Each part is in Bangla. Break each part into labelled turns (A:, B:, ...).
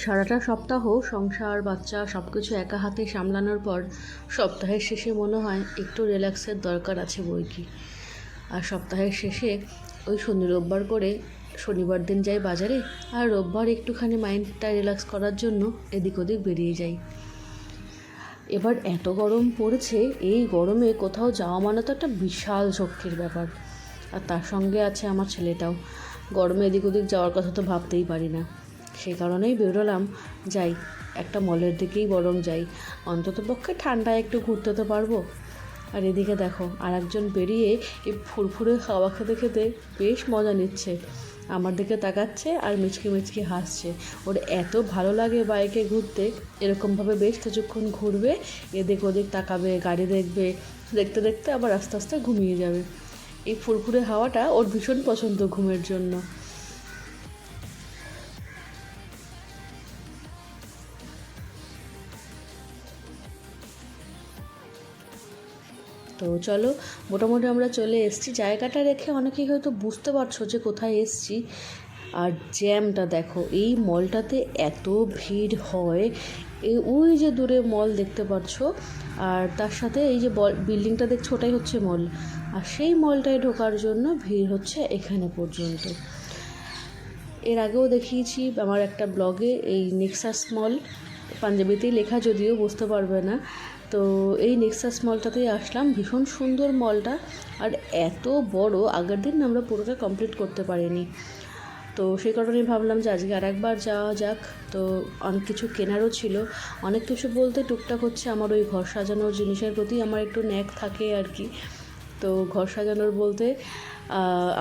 A: সারাটা সপ্তাহ সংসার বাচ্চা সব কিছু একা হাতে সামলানোর পর সপ্তাহের শেষে মনে হয় একটু রিল্যাক্সের দরকার আছে বই কি। আর সপ্তাহের শেষে ওই শনি রোববার করে শনিবার দিন যাই বাজারে, আর রোববার একটুখানি মাইন্ডটা রিল্যাক্স করার জন্য এদিক ওদিক বেরিয়ে যাই। এবার এত গরম পড়েছে, এই গরমে কোথাও যাওয়া মানে তো একটা বিশাল শক্তির ব্যাপার। আর তার সঙ্গে আছে আমার ছেলেটাও। গরমে এদিক ওদিক যাওয়ার কথা তো ভাবতেই পারি না। সেই কারণেই বেরোলাম, যাই একটা মলের দিকেই বরং যাই, অন্তত পক্ষে ঠান্ডায় একটু ঘুরতে তো পারবো। আর এদিকে দেখো আর একজন বেরিয়ে এই ফুরফুরে হাওয়া খেতে খেতে বেশ মজা নিচ্ছে, আমার দিকে তাকাচ্ছে আর মিচকি মিচকি হাসছে। ওর এত ভালো লাগে বাইকে ঘুরতে, এরকমভাবে বেশ কিছুক্ষণ ঘুরবে, এদিক ওদিক তাকাবে, গাড়ি দেখবে, দেখতে দেখতে আবার আস্তে আস্তে ঘুমিয়ে যাবে। এই ফুরফুরে হাওয়াটা ওর ভীষণ পছন্দ ঘুমের জন্য। তো চলো, মোটামুটি আমরা চলে এসেছি। জায়গাটা রেখে অনেকেই হয়তো বুঝতে পারছো যে কোথায় এসেছি। আর জ্যামটা দেখো, এই মলটাতে এত ভিড় হয়। ওই যে দূরে মল দেখতে পাচ্ছ, আর তার সাথে এই যে বিল্ডিংটা দেখছো ওটাই হচ্ছে মল। আর সেই মলটায় ঢোকার জন্য ভিড় হচ্ছে এখানে পর্যন্ত। এর আগেও দেখিয়েছি আমার একটা ব্লগে, এই নেক্সাস মল, পাঞ্জাবিতেই লেখা যদিও বুঝতে পারবে না। তো এই নেক্সাস মলটাতেই আসলাম, ভীষণ সুন্দর মলটা। আর এত বড়, আগের দিন আমরা পুরোটা কমপ্লিট করতে পারিনি। তো সেই কারণেই ভাবলাম যে আজকে আরেকবার যাওয়া যাক। তো অনেক কিছু কেনারও ছিল, অনেক কিছু বলতে টুকটাক হচ্ছে আমার ওই ঘর সাজানোর জিনিসের প্রতি আমার একটু ন্যাক থাকে আর কি। তো ঘর সাজানোর বলতে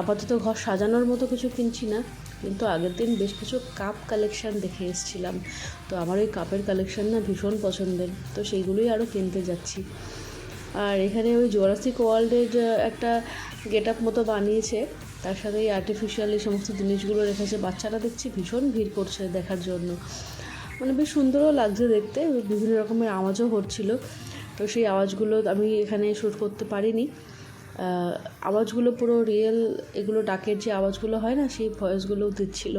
A: আপাতত ঘর সাজানোর মতো কিছু কিনছি না, কিন্তু আগের দিন বেশ কিছু কাপ কালেকশান দেখে এসেছিলাম। তো আমার ওই কাপের কালেকশান না ভীষণ পছন্দের, তো সেইগুলোই আরও কিনতে যাচ্ছি। আর এখানে ওই জুরাসিক ওয়ার্ল্ডের একটা গেট আপ মতো বানিয়েছে, তার সাথে এই আর্টিফিশিয়াল এই সমস্ত জিনিসগুলো রেখেছে। বাচ্চারা দেখছি ভীষণ ভিড় করছে দেখার জন্য, মানে বেশ সুন্দরও লাগছে দেখতে, বিভিন্ন রকমের আওয়াজও হচ্ছিল। তো সেই আওয়াজগুলো আমি এখানে শ্যুট করতে পারিনি। আওয়াজগুলো পুরো রিয়েল, এগুলো ডাকের যে আওয়াজগুলো হয় না, সেই ভয়েসগুলোও দিচ্ছিল।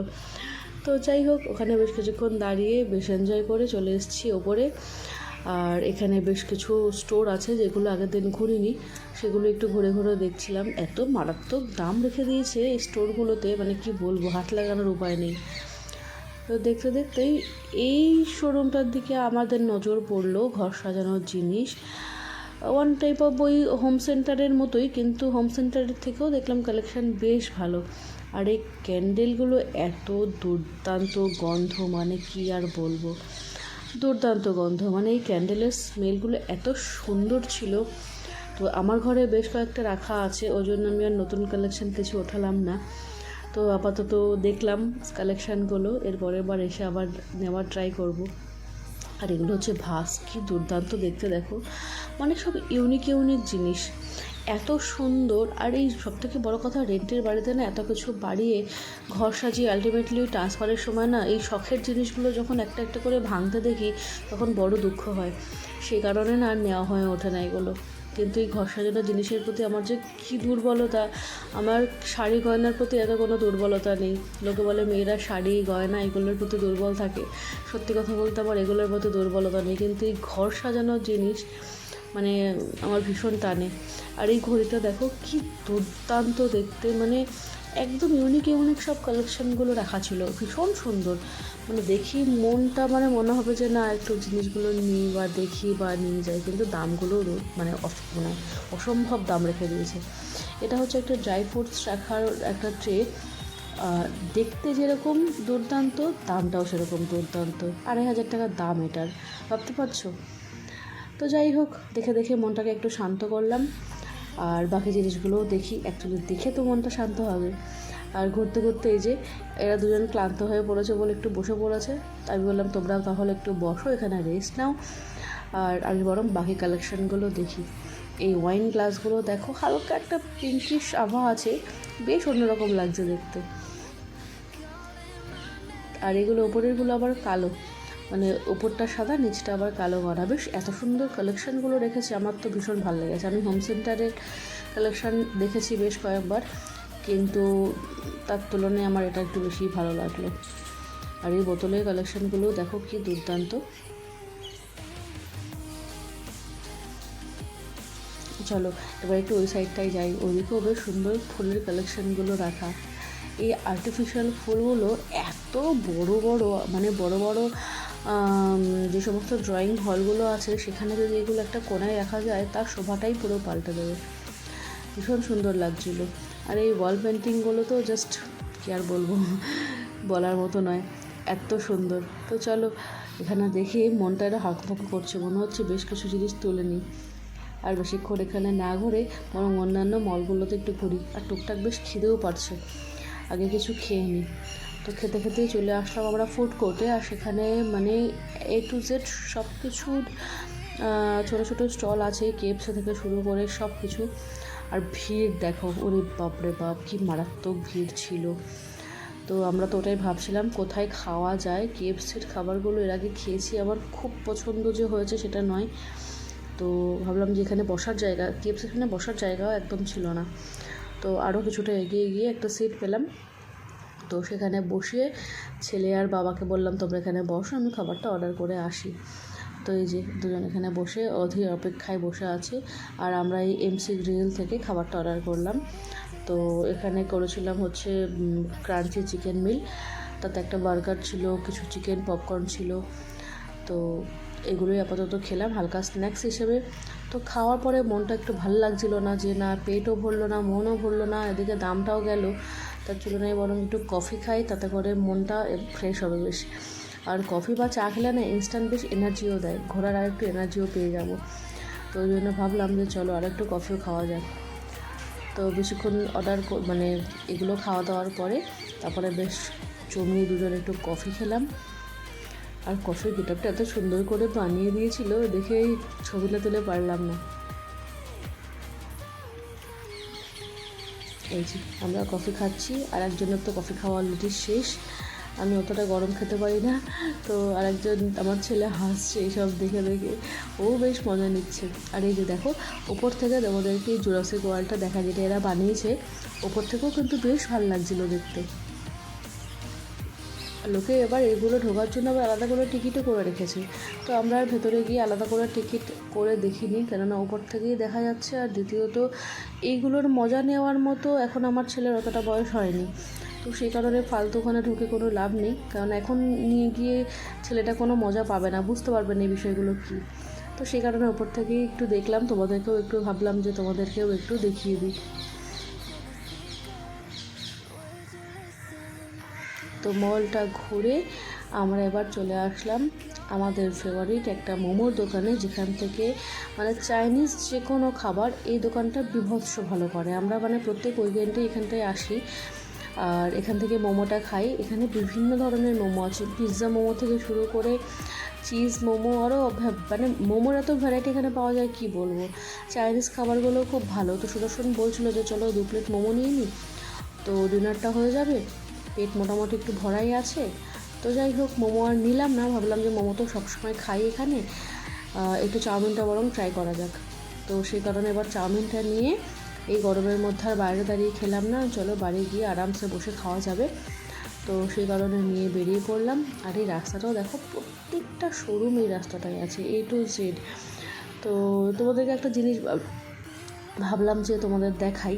A: তো যাই হোক, ওখানে বেশ কিছুক্ষণ দাঁড়িয়ে বেশ এনজয় করে চলে এসেছি ওপরে। আর এখানে বেশ কিছু স্টোর আছে যেগুলো আগের দিন ঘুরিনি, সেগুলো একটু ঘুরে ঘুরে দেখছিলাম। এত মারাত্মক দাম রেখে দিয়েছে এই স্টোরগুলোতে, মানে কি বলবো, হাত লাগানোর উপায় নেই। তো দেখতে দেখতেই এই শোরুমটার দিকে আমাদের নজর পড়লো, ঘর সাজানোর জিনিস। ওয়ান টাইপ অফ ওই হোম সেন্টারের মতোই, কিন্তু হোম সেন্টারের থেকেও দেখলাম কালেকশান বেশ ভালো। আর এই ক্যান্ডেলগুলো এত দুর্দান্ত গন্ধ, মানে কি আর বলবো, দুর্দান্ত গন্ধ। মানে এই ক্যান্ডেলের স্মেলগুলো এত সুন্দর ছিল। তো আমার ঘরে বেশ কয়েকটা রাখা আছে, ওই জন্য আমি আর নতুন কালেকশান কিছু ওঠালাম না। তো আপাতত দেখলাম কালেকশানগুলো, এর পরের বার এসে আবার নেওয়ার ট্রাই করব। আর এগুলো হচ্ছে ভাস, কি দুর্দান্ত দেখতে দেখো, মানে সব ইউনিক ইউনিক জিনিস, এত সুন্দর। আর এই সবথেকে বড় কথা, রেন্টের বাড়িতে না এত কিছু বাড়িয়ে ঘর সাজিয়ে আলটিমেটলি ট্রান্সফারের সময় না এই শখের জিনিসগুলো যখন একটা একটা করে ভাঙতে দেখি, তখন বড় দুঃখ হয়। সেই কারণে না আর নেওয়া হয়ে ওঠে না এগুলো। কিন্তু এই ঘর সাজানোর জিনিসের প্রতি আমার যে কী দুর্বলতা। আমার শাড়ি গয়নার প্রতি এত কোনো দুর্বলতা নেই। লোকে বলে মেয়েরা শাড়ি গয়না এগুলোর প্রতি দুর্বল থাকে, সত্যি কথা বলতে আমার এগুলোর প্রতি দুর্বলতা নেই, কিন্তু এই ঘর সাজানোর জিনিস মানে আমার ভীষণ টানে। আর এই ঘড়িটা দেখো কি দুর্দান্ত দেখতে, মানে একদম ইউনিক ইউনিক সব কালেকশানগুলো রাখা ছিল, ভীষণ সুন্দর। মানে দেখি মনটা, মানে মনে হবে যে না একটু জিনিসগুলো নিই বা দেখি বা নিয়ে যাই, কিন্তু দামগুলো মানে মানে অসম্ভব দাম রেখে দিয়েছে। এটা হচ্ছে একটা ড্রাই ফ্রুটস রাখার একটা ট্রে, দেখতে যেরকম দুর্দান্ত, দামটাও সেরকম দুর্দান্ত। 2500 টাকার দাম এটার, ভাবতে পারছো? তো যাই হোক, দেখে দেখে মনটাকে একটু শান্ত করলাম। আর বাকি জিনিসগুলোও দেখি, অ্যাকচুয়ালি দেখে তো মনটা শান্ত হবে। আর ঘুরতে ঘুরতে এই যে এরা দুজন ক্লান্ত হয়ে পড়েছে বলে একটু বসে পড়েছে। আমি বললাম তোমরা তাহলে একটু বসো, এখানে রেস্ট নাও, আর আমি বরং বাকি কালেকশানগুলো দেখি। এই ওয়াইন গ্লাসগুলো দেখো, হালকা একটা পিঙ্কিশ আভা আছে, বেশ অন্যরকম লাগছে দেখতে। আর এগুলো ওপরেরগুলো আবার কালো, মানে ওপরটা সাদা, নিচটা আবার কালো করা। বেশ এত সুন্দর কালেকশানগুলো রেখেছে, আমার তো ভীষণ ভালো লেগেছে। আমি হোম সেন্টারের কালেকশান দেখেছি বেশ কয়েকবার, কিন্তু তার তুলনায় আমার এটা একটু বেশি ভালো লাগলো। আর এই বোতলের কালেকশানগুলো দেখো কি দুর্দান্ত। চলো এবার একটু ওই সাইডটায় যাই, ওইদিকেও বেশ সুন্দর ফুলের কালেকশানগুলো রাখা। এই আর্টিফিশিয়াল ফুলগুলো এত বড় বড়, মানে বড় বড় যে সমস্ত ড্রয়িং হলগুলো আছে সেখানে যদি এগুলো একটা কোণায় রাখা যায় তার শোভাটাই পুরো পাল্টে দেবে। ভীষণ সুন্দর লাগছিলো। আর এই ওয়াল পেন্টিংগুলো তো জাস্ট কি আর বলবো, বলার মতো নয়, এত সুন্দর। তো চলো এখানে দেখে মনটা একটা হাঁকফাঁক করছে, মনে হচ্ছে বেশ কিছু জিনিস তুলে নিই। আর বেশিক্ষণ এখানে না ঘুরে বরং অন্যান্য মলগুলোতে একটু ঘুরি। আর টুকটাক বেশ খিদেও পারছে, আগে কিছু খেয়ে নিই। তো খেতে খেতেই চলে আসলাম আমরা ফুড কোর্টে। আর সেখানে মানে A to Z সব কিছুর ছোটো ছোটো স্টল আছে, কেএফসি থেকে শুরু করে সব কিছু। আর ভিড় দেখো, ওরে বাপরে বাপ কি মারাত্মক ভিড় ছিল। তো আমরা তো ওটাই ভাবছিলাম কোথায় খাওয়া যায়। কেএফসির খাবারগুলো এর আগে খেয়েছি, আমার খুব পছন্দ যে হয়েছে সেটা নয়। তো ভাবলাম যে এখানে বসার জায়গা, কেএফসি এখানে বসার জায়গাও একদম ছিল না। তো আরও কিছুটা এগিয়ে গিয়ে একটা সিট পেলাম, তো সেখানে বসিয়ে ছেলে আর বাবাকে বললাম তোমরা এখানে বসো, আমি খাবারটা অর্ডার করে আসি। তো এই যে দুজন এখানে বসে অধীর অপেক্ষায় বসে আছে। আর আমরা এই MC গ্রিল থেকে খাবারটা অর্ডার করলাম। তো এখানে করেছিলাম হচ্ছে ক্রাঞ্চি চিকেন মিল, তাতে একটা বার্গার ছিল, কিছু চিকেন পপকর্ন ছিল। তো এগুলোই আপাতত খেলাম হালকা স্ন্যাক্স হিসেবে। তো খাওয়ার পরে মনটা একটু ভালো লাগছিল না, যে না পেটও ভরলো না মনও ভরলো না, এদিকে দামটাও গেল। তার তুলনায় বরং একটু কফি খাই, তাতে করে মনটা ফ্রেশ হবে বেশ। আর কফি বা চা খেলে না ইনস্ট্যান্ট বেশ এনার্জিও দেয়, ঘোরার আর একটু এনার্জিও পেয়ে যাব। তো ওই জন্য ভাবলাম যে চলো আর একটু কফিও খাওয়া যাক। তো বেশিক্ষণ মানে এগুলো খাওয়া দাওয়ার পরে তারপরে বেশ জমিয়ে দুজন একটু কফি খেলাম। আর কফির গেটআপটা এত সুন্দর করে বানিয়ে দিয়েছিল, দেখেই ছবিটা তুলে পারলাম না। এই যে আমরা কফি খাচ্ছি, আর একজনের তো কফি খাওয়া অলরেডি শেষ। আমি অতটা গরম খেতে পারি না, তো আরেকজন আমার ছেলে হাসছে এইসব দেখে দেখে, ও বেশ মজা নিচ্ছে। আর এই যে দেখো ওপর থেকে তোমাদেরকে জুরাসিক ওয়ার্ল্ডটা দেখা, যেটা এরা বানিয়েছে, ওপর থেকেও কিন্তু বেশ ভালো লাগছিলো দেখতে। লোকে এবার এগুলো ঢোকার জন্য আবার আলাদা করে টিকিটও করে রেখেছে। তো আমরা আর ভেতরে গিয়ে আলাদা করে টিকিট করে দেখিনি, কেননা ওপর থেকেই দেখা যাচ্ছে। আর দ্বিতীয়ত এইগুলোর মজা নেওয়ার মতো এখন আমার ছেলের অতটা বয়স হয়নি, তো সেই কারণে ফালতু ওখানে ঢুকে কোনো লাভ নেই। কারণ এখন নিয়ে গিয়ে ছেলেটা কোনো মজা পাবে না, বুঝতে পারবে না এই বিষয়গুলো কী। তো সেই কারণে ওপর থেকেই একটু দেখলাম, তোমাদেরকেও একটু ভাবলাম যে তোমাদেরকেও একটু দেখিয়ে দিই। তো মলটা ঘুরে আমরা এবার চলে আসলাম আমাদের ফেভারিট একটা মোমোর দোকানে, যেখান থেকে মানে চাইনিজ যে কোনো খাবার এই দোকানটা বিভৎস ভালো করে। আমরা মানে প্রত্যেক উইকেন্ডে এখানটায় আসি আর এখান থেকে মোমোটা খাই। এখানে বিভিন্ন ধরনের মোমো আছে, পিৎজা মোমো থেকে শুরু করে চিজ মোমো, আরও মানে মোমোর এত ভ্যারাইটি এখানে পাওয়া যায় কি বলবো। চাইনিজ খাবারগুলো খুব ভালো। তো সুদর্শন বলছিলো যে চলো 2 প্লেট মোমো নিয়ে নিই, তো ডিনারটা হয়ে যাবে, পেট মোটামুটি একটু ভরাই আছে। তো যাই হোক মোমো আর নিলাম না, ভাবলাম যে মোমো তো সবসময় খাই এখানে, একটু চাউমিনটা বরং ট্রাই করা যাক। তো সেই কারণে এবার চাউমিনটা নিয়ে এই গরমের মধ্যে আর বাইরে দাঁড়িয়ে খেলাম না, চলো বাড়ি গিয়ে আরামসে বসে খাওয়া যাবে। তো সেই কারণে নিয়ে বেরিয়ে পড়লাম। আর এই রাস্তাটাও দেখো, প্রত্যেকটা শোরুম এই রাস্তাটায় আছে, A to Z। তো তোমাদেরকে একটা জিনিস ভাবলাম যে তোমাদের দেখাই,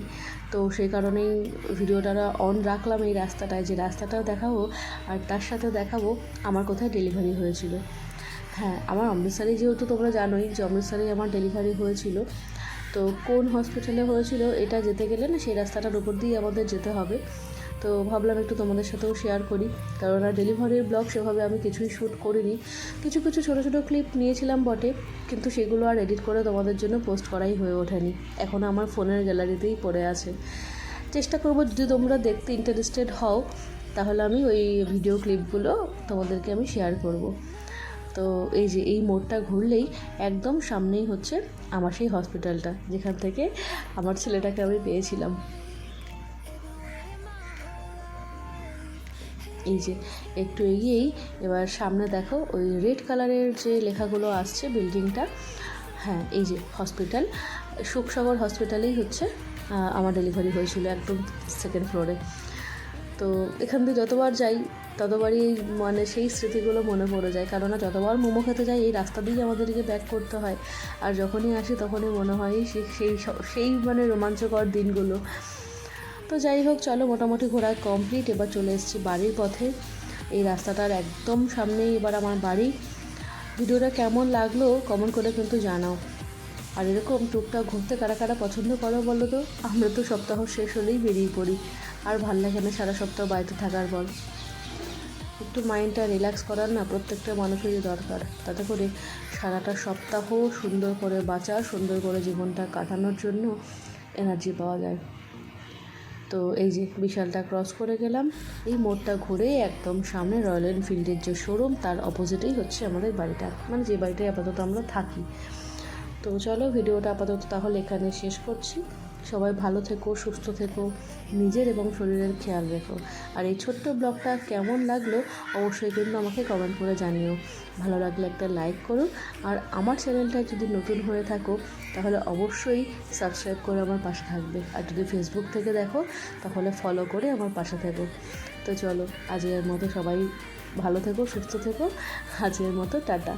A: তো সেই কারণেই ভিডিওটা অন রাখলাম এই রাস্তাটায়, যে রাস্তাটাও দেখাবো আর তার সাথে দেখাবো আমার কোথায় ডেলিভারি হয়েছিল। হ্যাঁ, আমার অমৃতসরে, যেহেতু তোমরা জানোই যে অমৃতসরেই আমার ডেলিভারি হয়েছিল। তো কোন হসপিটালে হয়েছিল এটা যেতে গেলে না সেই রাস্তাটার উপর দিয়ে আমাদের যেতে হবে। তো ভাবলাম একটু তোমাদের সাথেও শেয়ার করি, কারণ আর ডেলিভারির ব্লগ সেভাবে আমি কিছুই শ্যুট করিনি। কিছু কিছু ছোটো ছোটো ক্লিপ নিয়েছিলাম বটে, কিন্তু সেগুলো আর এডিট করে তোমাদের জন্য পোস্ট করাই হয়ে ওঠেনি, এখনও আমার ফোনের গ্যালারিতেই পড়ে আছে। চেষ্টা করবো যদি তোমরা দেখতে ইন্টারেস্টেড হও তাহলে আমি ওই ভিডিও ক্লিপগুলো তোমাদেরকে আমি শেয়ার করব। তো এই যে এই মোড়টা ঘুরলেই একদম সামনেই হচ্ছে আমার সেই হসপিটালটা, যেখান থেকে আমার ছেলেটাকে আমি পেয়েছিলাম। এই যে একটু এগিয়েই এবার সামনে দেখো ওই রেড কালারের যে লেখাগুলো আসছে বিল্ডিংটা, হ্যাঁ এই যে হসপিটাল, সুখসাগর হসপিটালেই হচ্ছে আমার ডেলিভারি হয়েছিল, একদম 2nd ফ্লোরে। তো এখান দিয়ে যতবার যাই ততবারই মানে সেই স্মৃতিগুলো মনে পড়ে যায়, কারণ যতবার মোমো খেতে যাই এই রাস্তা দিয়েই আমাদেরকে ব্যাক করতে হয়। আর যখনই আসি তখনই মনে হয় সেই মানে রোমাঞ্চকর দিনগুলো। তো যাই হোক, চলো মোটামুটি ঘোরা কমপ্লিট। এবার চলে এসেছি বাড়ির পথে। এই রাস্তাটার একদম সামনেই এবার আমার বাড়ি। ভিডিওটা কেমন লাগলো কমেন্ট করে কিন্তু জানাও। আর এরকম টুকটাক ঘুরতে কারা কারা পছন্দ করো বলো তো? আমরা তো সপ্তাহ শেষ হলেই বেরিয়ে পড়ি, আর ভাল লাগে না সারা সপ্তাহ বাড়িতে থাকার পর। একটু মাইন্ডটা রিল্যাক্স করার না প্রত্যেকটা মানুষেরই দরকার, তাতে করে সারাটা সপ্তাহ সুন্দর করে বাঁচার, সুন্দর করে জীবনটা কাটানোর জন্য এনার্জি পাওয়া যায়। তো এই যে বিশালটা ক্রস করে গেলাম, এই মোড়টা ঘুরে একদম সামনে রয়্যাল এনফিল্ডের যে শোরুম তার অপোজিটেই হচ্ছে আমাদের বাড়িটা, মানে যে বাড়িটায় আপাতত আমরা থাকি। তো চলো ভিডিওটা আপাতত তাহলে এখানে শেষ করছি। সবাই ভালো থেকো, সুস্থ থেকো, নিজের এবং শরীরের খেয়াল রেখো। আর এই ছোট্ট ব্লগটা কেমন লাগলো অবশ্যই কিন্তু আমাকে কমেন্ট করে জানিও। ভালো লাগলে একটা লাইক করো, আর আমার চ্যানেলটা যদি নতুন হয়ে থাকো তাহলে অবশ্যই সাবস্ক্রাইব করে আমার পাশে থাকবে। আর যদি ফেসবুক থেকে দেখো তাহলে ফলো করে আমার পাশে থেকো। তো চলো আজকের মতো সবাই ভালো থেকো, সুস্থ থেকো। আজকের মতো টাটা।